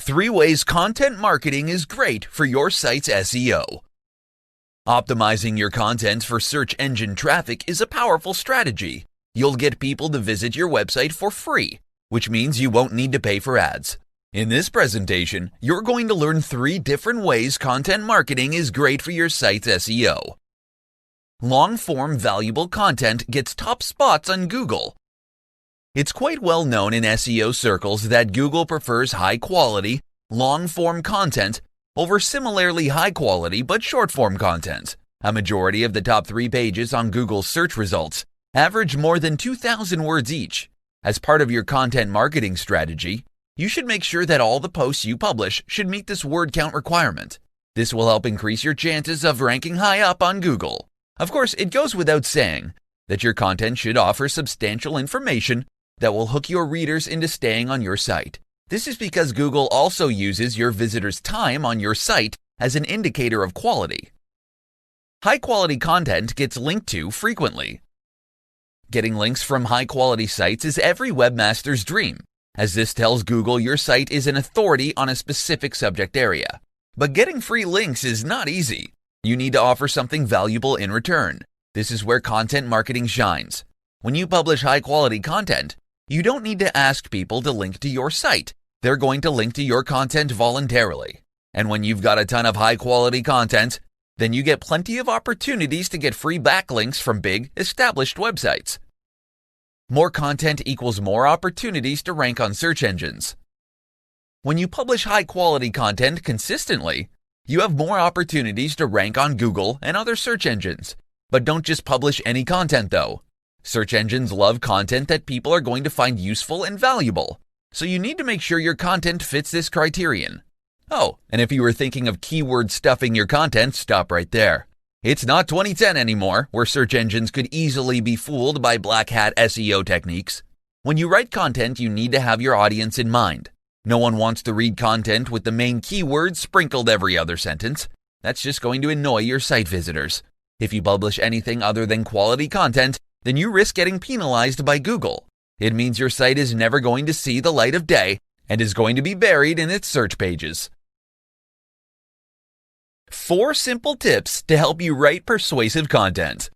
3 ways content marketing is great for your site's SEO. Optimizing your content for search engine traffic is a powerful strategy. You'll get people to visit your website for free, which means you won't need to pay for ads. In this presentation, you're going to learn 3 different ways content marketing is great for your site's SEO. Long-form valuable content gets top spots on Google. It's quite well known in SEO circles that Google prefers high-quality, long-form content over similarly high-quality but short-form content. A majority of the top 3 pages on Google's search results average more than 2,000 words each. As part of your content marketing strategy, you should make sure that all the posts you publish should meet this word count requirement. This will help increase your chances of ranking high up on Google. Of course, it goes without saying that your content should offer substantial information that will hook your readers into staying on your site. This is because Google also uses your visitors' time on your site as an indicator of quality. High-quality content gets linked to frequently. Getting links from high-quality sites is every webmaster's dream, as this tells Google your site is an authority on a specific subject area. But getting free links is not easy. You need to offer something valuable in return. This is where content marketing shines. When you publish high-quality content, you don't need to ask people to link to your site. They're going to link to your content voluntarily. And when you've got a ton of high-quality content, then you get plenty of opportunities to get free backlinks from big, established websites. More content equals more opportunities to rank on search engines. When you publish high-quality content consistently, you have more opportunities to rank on Google and other search engines. But don't just publish any content though. Search engines love content that people are going to find useful and valuable. So you need to make sure your content fits this criterion. Oh, and if you were thinking of keyword stuffing your content, stop right there. It's not 2010 anymore, where search engines could easily be fooled by black hat SEO techniques. When you write content, you need to have your audience in mind. No one wants to read content with the main keywords sprinkled every other sentence. That's just going to annoy your site visitors. If you publish anything other than quality content, then you risk getting penalized by Google. It means your site is never going to see the light of day and is going to be buried in its search pages. 4 simple tips to help you write persuasive content.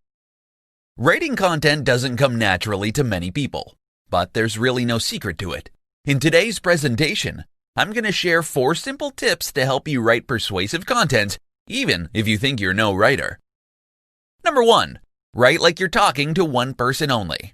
Writing content doesn't come naturally to many people, but there's really no secret to it. In today's presentation, I'm going to share 4 simple tips to help you write persuasive content, even if you think you're no writer. Number 1. Write like you're talking to one person only.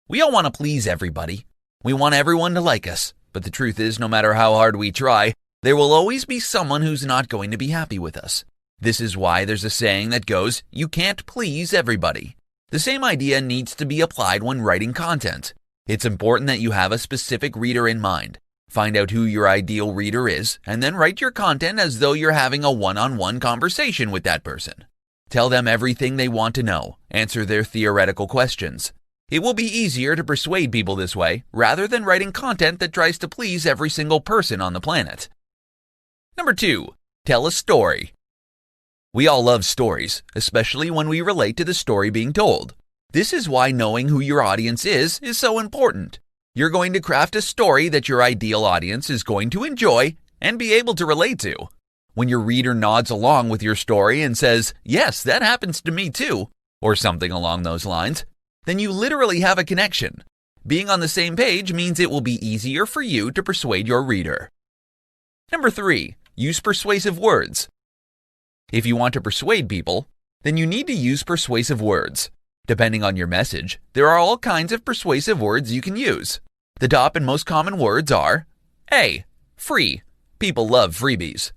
We all want to please everybody. We want everyone to like us, but the truth is, no matter how hard we try, there will always be someone who's not going to be happy with us. This is why there's a saying that goes, you can't please everybody. The same idea needs to be applied when writing content. It's important that you have a specific reader in mind. Find out who your ideal reader is, and then write your content as though you're having a one-on-one conversation with that person. Tell them everything they want to know. Answer their theoretical questions. It will be easier to persuade people this way, rather than writing content that tries to please every single person on the planet. Number 2. Tell a story. We all love stories, especially when we relate to the story being told. This is why knowing who your audience is so important. You're going to craft a story that your ideal audience is going to enjoy and be able to relate to. When your reader nods along with your story and says, yes, that happens to me too, or something along those lines, then you literally have a connection. Being on the same page means it will be easier for you to persuade your reader. Number 3. Use persuasive words. If you want to persuade people, then you need to use persuasive words. Depending on your message, there are all kinds of persuasive words you can use. The top and most common words are A. Free. People love freebies.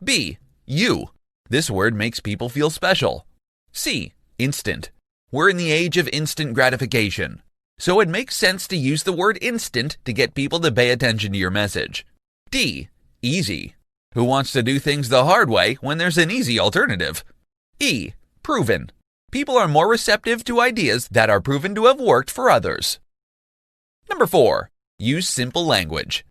B. You. This word makes people feel special. C. Instant. We're in the age of instant gratification, so it makes sense to use the word instant to get people to pay attention to your message. D. Easy. Who wants to do things the hard way when there's an easy alternative? E. Proven. People are more receptive to ideas that are proven to have worked for others. Number 4. Use simple language.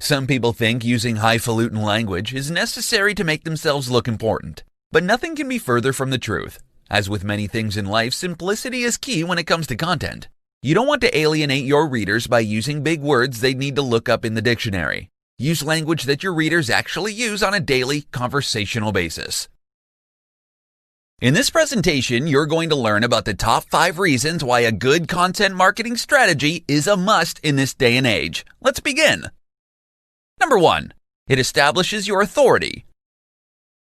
Some people think using highfalutin language is necessary to make themselves look important, but nothing can be further from the truth. As with many things in life, simplicity is key when it comes to content. You don't want to alienate your readers by using big words they'd need to look up in the dictionary. Use language that your readers actually use on a daily, conversational basis. In this presentation, you're going to learn about the top 5 reasons why a good content marketing strategy is a must in this day and age. Let's begin. Number 1. It establishes your authority.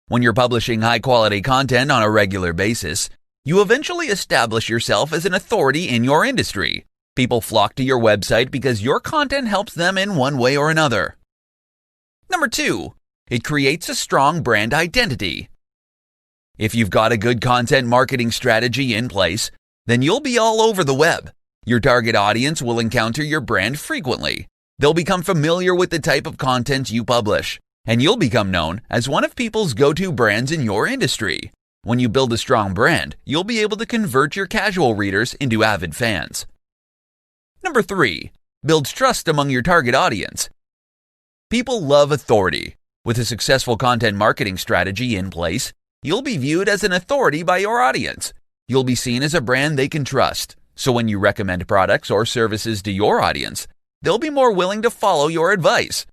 When you're publishing high-quality content on a regular basis, you eventually establish yourself as an authority in your industry. People flock to your website because your content helps them in one way or another. Number 2. It creates a strong brand identity. If you've got a good content marketing strategy in place, then you'll be all over the web. Your target audience will encounter your brand frequently. They'll become familiar with the type of content you publish, and you'll become known as one of people's go-to brands in your industry. When you build a strong brand, you'll be able to convert your casual readers into avid fans. Number 3. Builds trust among your target audience. People love authority. With a successful content marketing strategy in place, you'll be viewed as an authority by your audience. You'll be seen as a brand they can trust. So when you recommend products or services to your audience, they'll be more willing to follow your advice.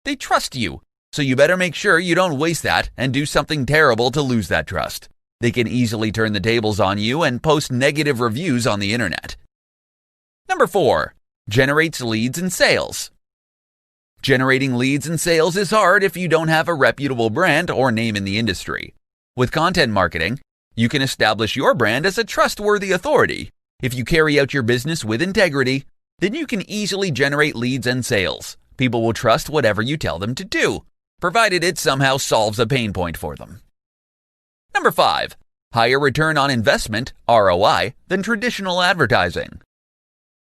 They trust you, so you better make sure you don't waste that and do something terrible to lose that trust. They can easily turn the tables on you and post negative reviews on the internet. Number 4. Generates leads and sales. Generating leads and sales is hard if you don't have a reputable brand or name in the industry. With content marketing, you can establish your brand as a trustworthy authority. If you carry out your business with integrity, then you can easily generate leads and sales. People will trust whatever you tell them to do, provided it somehow solves a pain point for them. Number 5. Higher return on investment, ROI, than traditional advertising.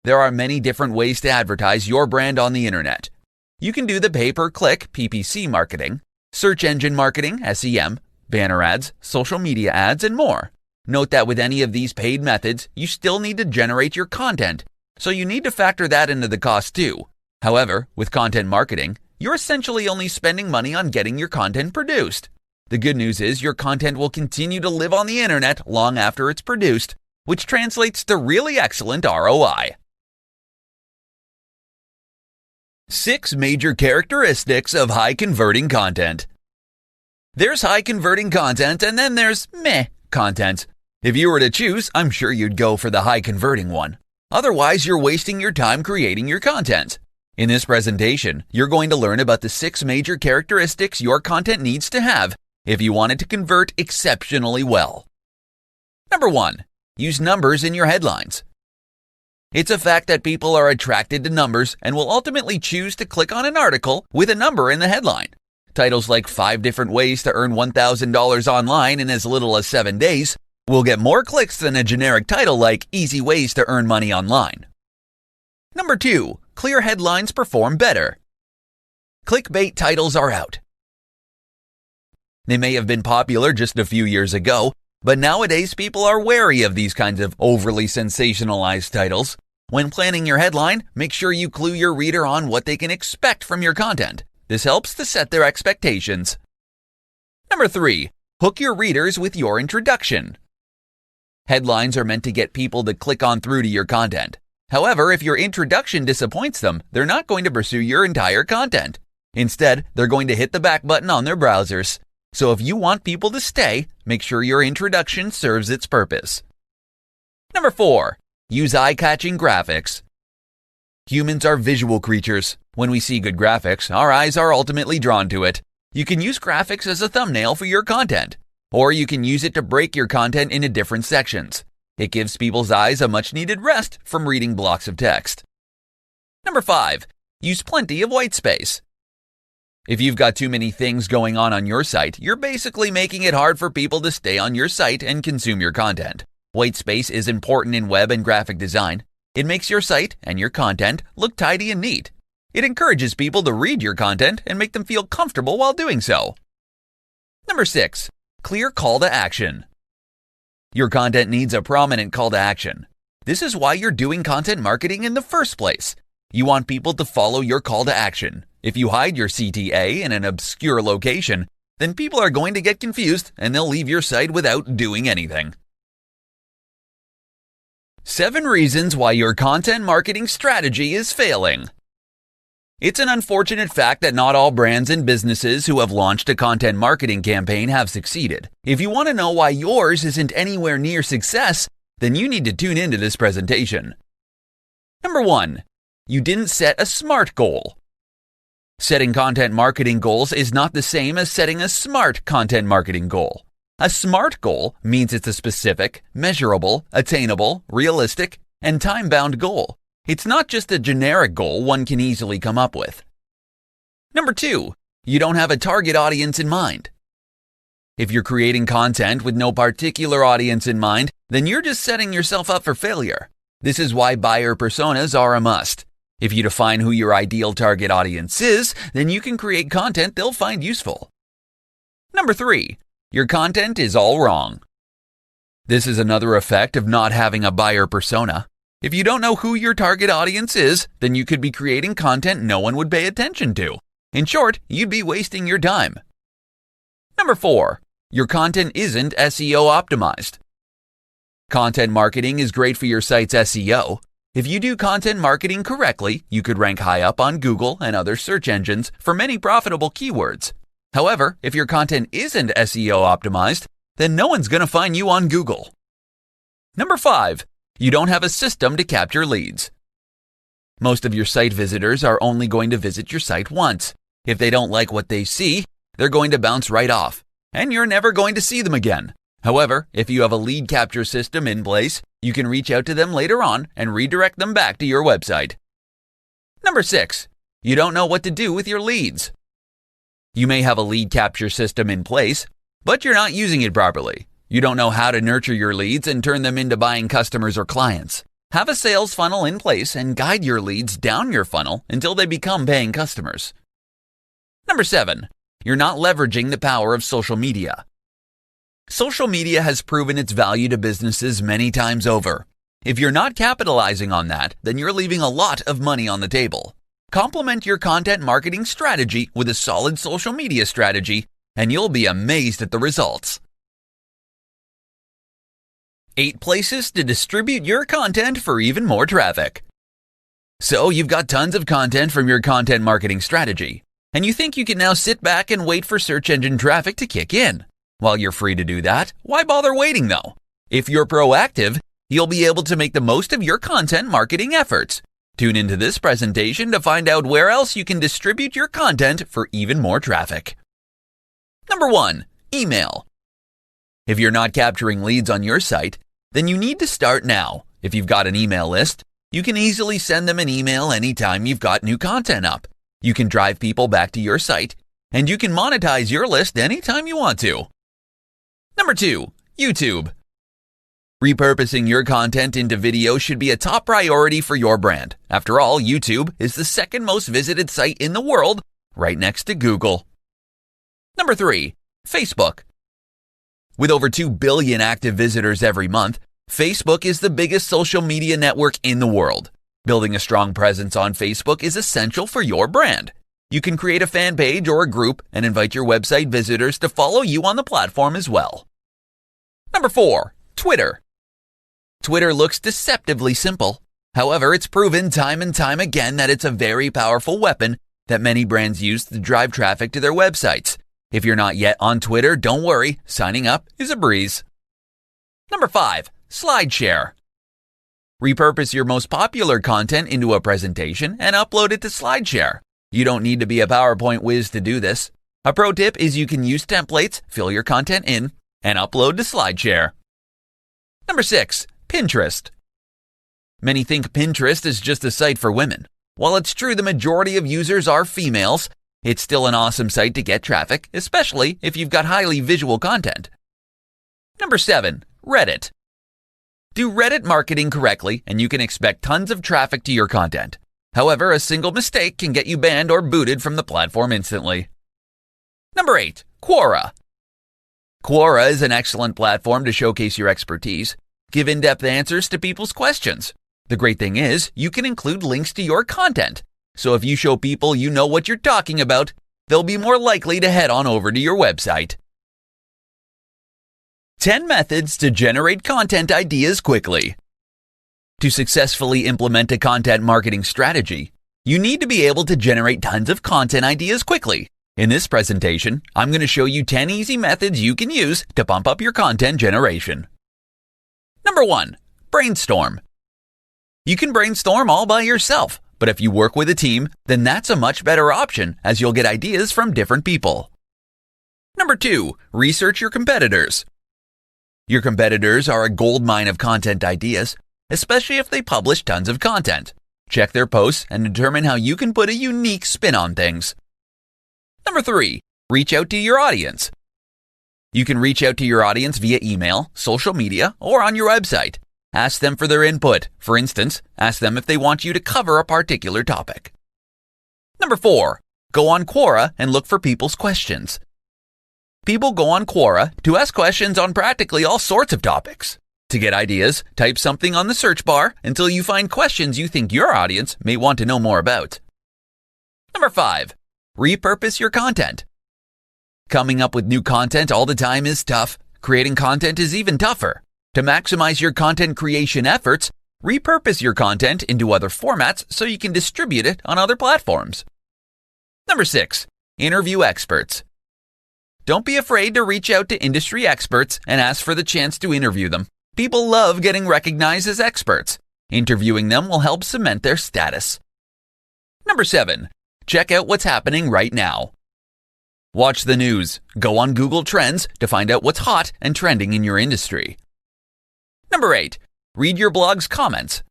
There are many different ways to advertise your brand on the internet. You can do the pay-per-click, PPC marketing, search engine marketing, SEM, banner ads, social media ads, and more. Note that with any of these paid methods, you still need to generate your content, so you need to factor that into the cost too. However, with content marketing, you're essentially only spending money on getting your content produced. The good news is your content will continue to live on the internet long after it's produced, which translates to really excellent ROI. 6 major characteristics of high-converting content. There's high-converting content, and then there's meh content. If you were to choose, I'm sure you'd go for the high-converting one. Otherwise, you're wasting your time creating your content. In this presentation, you're going to learn about the 6 major characteristics your content needs to have if you want it to convert exceptionally well. Number 1. Use numbers in your headlines. It's a fact that people are attracted to numbers and will ultimately choose to click on an article with a number in the headline. Titles like 5 different ways to earn $1,000 online in as little as 7 days will get more clicks than a generic title like Easy Ways to Earn Money Online. Number 2. Clear headlines perform better. Clickbait titles are out. They may have been popular just a few years ago, but nowadays people are wary of these kinds of overly sensationalized titles. When planning your headline, make sure you clue your reader on what they can expect from your content. This helps to set their expectations. Number 3. Hook your readers with your introduction. Headlines are meant to get people to click on through to your content. However, if your introduction disappoints them, they're not going to pursue your entire content. Instead, they're going to hit the back button on their browsers. So if you want people to stay, make sure your introduction serves its purpose. Number 4. Use eye-catching graphics. Humans are visual creatures. When we see good graphics, our eyes are ultimately drawn to it. You can use graphics as a thumbnail for your content, or you can use it to break your content into different sections. It gives people's eyes a much-needed rest from reading blocks of text. Number 5. Use plenty of white space. If you've got too many things going on your site, you're basically making it hard for people to stay on your site and consume your content. White space is important in web and graphic design. It makes your site and your content look tidy and neat. It encourages people to read your content and make them feel comfortable while doing so. Number 6. Clear call to action. Your content needs a prominent call to action. This is why you're doing content marketing in the first place. You want people to follow your call to action. If you hide your CTA in an obscure location, then people are going to get confused and they'll leave your site without doing anything. 7 reasons why your content marketing strategy is failing. It's an unfortunate fact that not all brands and businesses who have launched a content marketing campaign have succeeded. If you want to know why yours isn't anywhere near success, then you need to tune into this presentation. Number 1. You didn't set a SMART goal. Setting content marketing goals is not the same as setting a SMART content marketing goal. A SMART goal means it's a specific, measurable, attainable, realistic, and time-bound goal. It's not just a generic goal one can easily come up with. Number 2, you don't have a target audience in mind. If you're creating content with no particular audience in mind, then you're just setting yourself up for failure. This is why buyer personas are a must. If you define who your ideal target audience is, then you can create content they'll find useful. Number 3, your content is all wrong. This is another effect of not having a buyer persona. If you don't know who your target audience is, then you could be creating content no one would pay attention to. In short, you'd be wasting your time. Number 4, your content isn't SEO optimized. Content marketing is great for your site's SEO. If you do content marketing correctly, you could rank high up on Google and other search engines for many profitable keywords. However, if your content isn't SEO optimized, then no one's going to find you on Google. Number 5, you don't have a system to capture leads. Most of your site visitors are only going to visit your site once. If they don't like what they see, they're going to bounce right off, and you're never going to see them again. However, if you have a lead capture system in place, you can reach out to them later on and redirect them back to your website. Number 6, you don't know what to do with your leads. You may have a lead capture system in place, but you're not using it properly. You don't know how to nurture your leads and turn them into buying customers or clients. Have a sales funnel in place and guide your leads down your funnel until they become paying customers. Number 7, you're not leveraging the power of social media. Social media has proven its value to businesses many times over. If you're not capitalizing on that, then you're leaving a lot of money on the table. Complement your content marketing strategy with a solid social media strategy, and you'll be amazed at the results. 8 places to distribute your content for even more traffic. So you've got tons of content from your content marketing strategy, and you think you can now sit back and wait for search engine traffic to kick in. While you're free to do that, why bother waiting though? If you're proactive, you'll be able to make the most of your content marketing efforts. Tune into this presentation to find out where else you can distribute your content for even more traffic. Number 1, email. If you're not capturing leads on your site, then you need to start now. If you've got an email list, you can easily send them an email anytime you've got new content up. You can drive people back to your site, and you can monetize your list anytime you want to. Number 2, YouTube. Repurposing your content into video should be a top priority for your brand. After all, YouTube is the second most visited site in the world, right next to Google. Number 3, Facebook. With over 2 billion active visitors every month, Facebook is the biggest social media network in the world. Building a strong presence on Facebook is essential for your brand. You can create a fan page or a group and invite your website visitors to follow you on the platform as well. Number 4, Twitter. Twitter looks deceptively simple. However, it's proven time and time again that it's a very powerful weapon that many brands use to drive traffic to their websites. If you're not yet on Twitter, don't worry, signing up is a breeze. Number 5, SlideShare. Repurpose your most popular content into a presentation and upload it to SlideShare. You don't need to be a PowerPoint whiz to do this. A pro tip is you can use templates, fill your content in, and upload to SlideShare. Number 6, Pinterest. Many think Pinterest is just a site for women. While it's true the majority of users are females, it's still an awesome site to get traffic, especially if you've got highly visual content. Number 7, Reddit. Do Reddit marketing correctly and you can expect tons of traffic to your content. However, a single mistake can get you banned or booted from the platform instantly. Number 8, Quora. Quora is an excellent platform to showcase your expertise. Give in-depth answers to people's questions. The great thing is, you can include links to your content. So if you show people you know what you're talking about, they'll be more likely to head on over to your website. 10 methods to generate content ideas quickly. To successfully implement a content marketing strategy, You need to be able to generate tons of content ideas quickly. In this presentation, I'm going to show you 10 easy methods you can use to bump up your content generation. Number 1. Brainstorm. You can brainstorm all by yourself, but if you work with a team, then that's a much better option as you'll get ideas from different people. Number 2. Research your competitors. Your competitors are a goldmine of content ideas, especially if they publish tons of content. Check their posts and determine how you can put a unique spin on things. Number 3. Reach out to your audience. You can reach out to your audience via email, social media, or on your website. Ask them for their input. For instance, ask them if they want you to cover a particular topic. Number 4. Go on Quora and look for people's questions. People go on Quora to ask questions on practically all sorts of topics. To get ideas, type something on the search bar until you find questions you think your audience may want to know more about. Number 5. Repurpose your content. Coming up with new content all the time is tough. Creating content is even tougher. To maximize your content creation efforts, repurpose your content into other formats so you can distribute it on other platforms. Number 6. Interview experts. Don't be afraid to reach out to industry experts and ask for the chance to interview them. People love getting recognized as experts. Interviewing them will help cement their status. Number 7. Check out what's happening right now. Watch the news. Go on Google Trends to find out what's hot and trending in your industry. Number 8. Read your blog's comments.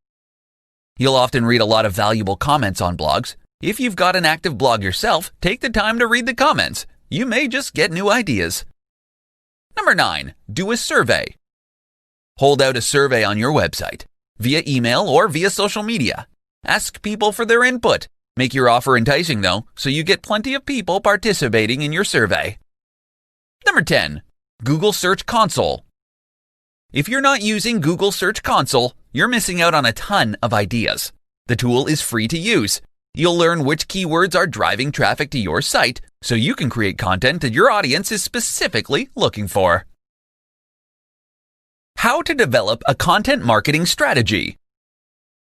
You'll often read a lot of valuable comments on blogs. If you've got an active blog yourself, take the time to read the comments. You may just get new ideas. Number 9. Do a survey. Hold out a survey on your website, via email or via social media. Ask people for their input. Make your offer enticing though, so you get plenty of people participating in your survey. Number 10. Google Search Console. If you're not using Google Search Console, you're missing out on a ton of ideas. The tool is free to use. You'll learn which keywords are driving traffic to your site, so you can create content that your audience is specifically looking for. How to develop a content marketing strategy.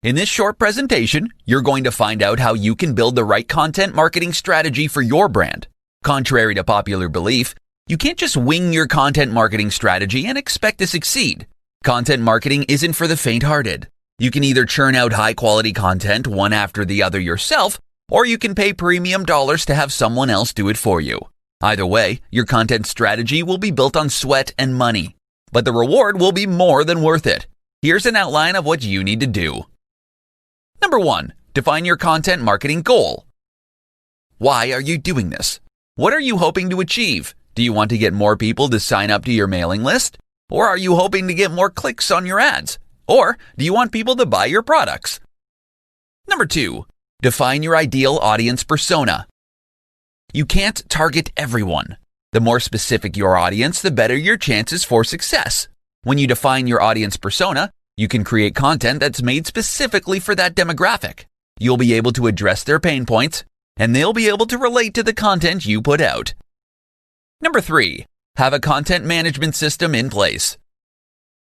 In this short presentation, you're going to find out how you can build the right content marketing strategy for your brand. Contrary to popular belief, you can't just wing your content marketing strategy and expect to succeed. Content marketing isn't for the faint-hearted. You can either churn out high-quality content one after the other yourself, or you can pay premium dollars to have someone else do it for you. Either way, your content strategy will be built on sweat and money, but the reward will be more than worth it. Here's an outline of what you need to do. Number 1. Define your content marketing goal. Why are you doing this? What are you hoping to achieve? Do you want to get more people to sign up to your mailing list? Or are you hoping to get more clicks on your ads? Or do you want people to buy your products? Number 2. Define your ideal audience persona. You can't target everyone. The more specific your audience, the better your chances for success. When you define your audience persona, you can create content that's made specifically for that demographic. You'll be able to address their pain points, and they'll be able to relate to the content you put out. Number 3. Have a content management system in place.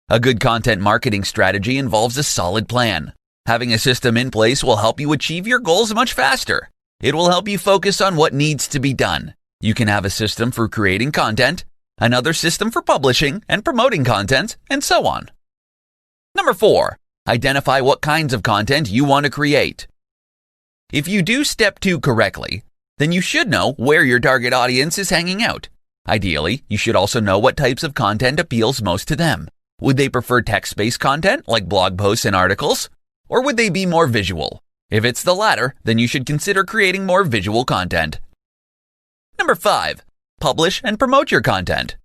A good content marketing strategy involves a solid plan. Having a system in place will help you achieve your goals much faster. It will help you focus on what needs to be done. You can have a system for creating content, another system for publishing and promoting content, and so on. Number 4. Identify what kinds of content you want to create. If you do step 2 correctly, then you should know where your target audience is hanging out. Ideally, you should also know what types of content appeals most to them. Would they prefer text-based content like blog posts and articles? Or would they be more visual? If it's the latter, then you should consider creating more visual content. Number 5. Publish and promote your content.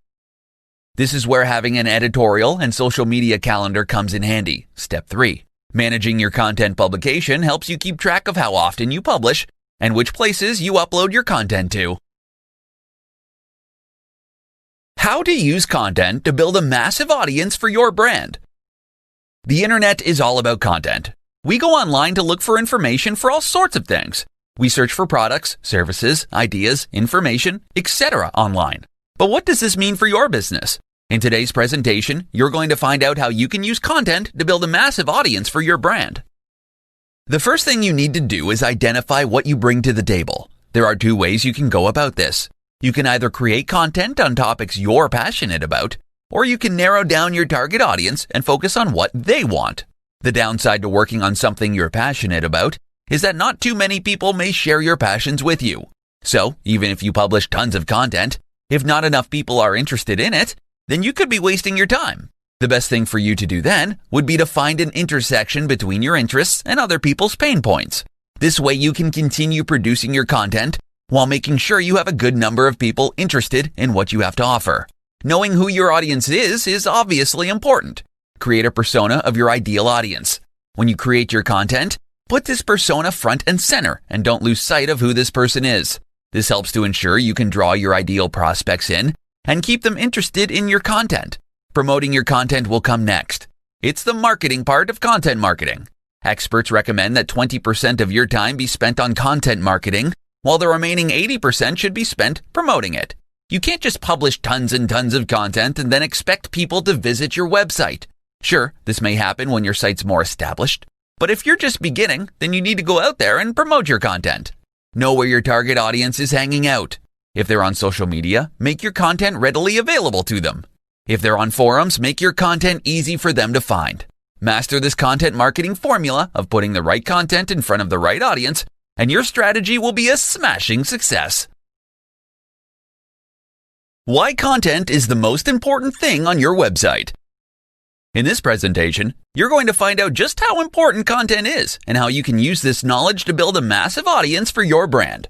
This is where having an editorial and social media calendar comes in handy. Step 3. Managing your content publication helps you keep track of how often you publish and which places you upload your content to. How to use content to build a massive audience for your brand. The internet is all about content. We go online to look for information for all sorts of things. We search for products, services, ideas, information, etc. online. But what does this mean for your business? In today's presentation, you're going to find out how you can use content to build a massive audience for your brand. The first thing you need to do is identify what you bring to the table. There are two ways you can go about this. You can either create content on topics you're passionate about, or you can narrow down your target audience and focus on what they want. The downside to working on something you're passionate about is that not too many people may share your passions with you. So, even if you publish tons of content, if not enough people are interested in it, then you could be wasting your time. The best thing for you to do then would be to find an intersection between your interests and other people's pain points. This way you can continue producing your content while making sure you have a good number of people interested in what you have to offer. Knowing who your audience is obviously important. Create a persona of your ideal audience. When you create your content, put this persona front and center and don't lose sight of who this person is. This helps to ensure you can draw your ideal prospects in and keep them interested in your content. Promoting your content will come next. It's the marketing part of content marketing. Experts recommend that 20% of your time be spent on content marketing, while the remaining 80% should be spent promoting it. You can't just publish tons and tons of content and then expect people to visit your website. Sure, this may happen when your site's more established, but if you're just beginning, then you need to go out there and promote your content. Know where your target audience is hanging out. If they're on social media, make your content readily available to them. If they're on forums, make your content easy for them to find. Master this content marketing formula of putting the right content in front of the right audience, and your strategy will be a smashing success. Why content is the most important thing on your website. In this presentation, you're going to find out just how important content is and how you can use this knowledge to build a massive audience for your brand.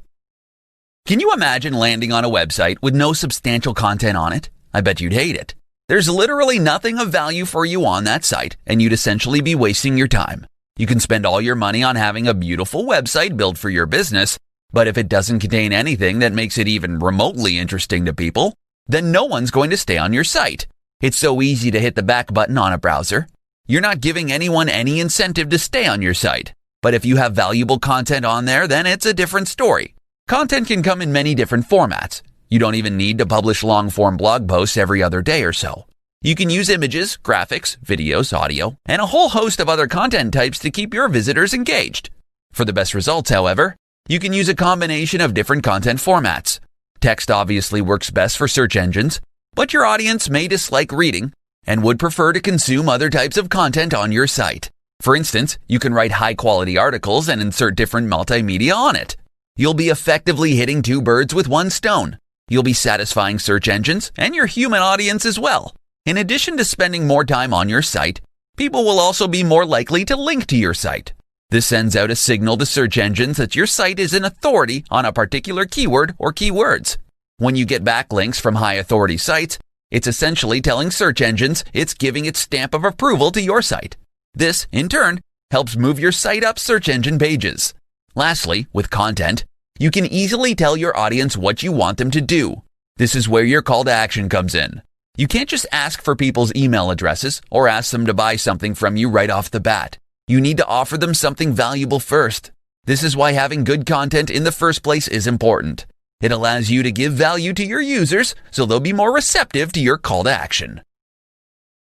Can you imagine landing on a website with no substantial content on it? I bet you'd hate it. There's literally nothing of value for you on that site, and you'd essentially be wasting your time. You can spend all your money on having a beautiful website built for your business, but if it doesn't contain anything that makes it even remotely interesting to people, then no one's going to stay on your site. It's so easy to hit the back button on a browser. You're not giving anyone any incentive to stay on your site. But if you have valuable content on there, then it's a different story. Content can come in many different formats. You don't even need to publish long-form blog posts every other day or so. You can use images, graphics, videos, audio, and a whole host of other content types to keep your visitors engaged. For the best results, however, you can use a combination of different content formats. Text obviously works best for search engines, but your audience may dislike reading and would prefer to consume other types of content on your site. For instance, you can write high-quality articles and insert different multimedia on it. You'll be effectively hitting two birds with one stone. You'll be satisfying search engines and your human audience as well. In addition to spending more time on your site, people will also be more likely to link to your site. This sends out a signal to search engines that your site is an authority on a particular keyword or keywords. When you get backlinks from high authority sites, it's essentially telling search engines it's giving its stamp of approval to your site. This, in turn, helps move your site up search engine pages. Lastly, with content, you can easily tell your audience what you want them to do. This is where your call to action comes in. You can't just ask for people's email addresses or ask them to buy something from you right off the bat. You need to offer them something valuable first. This is why having good content in the first place is important. It allows you to give value to your users, so they'll be more receptive to your call to action.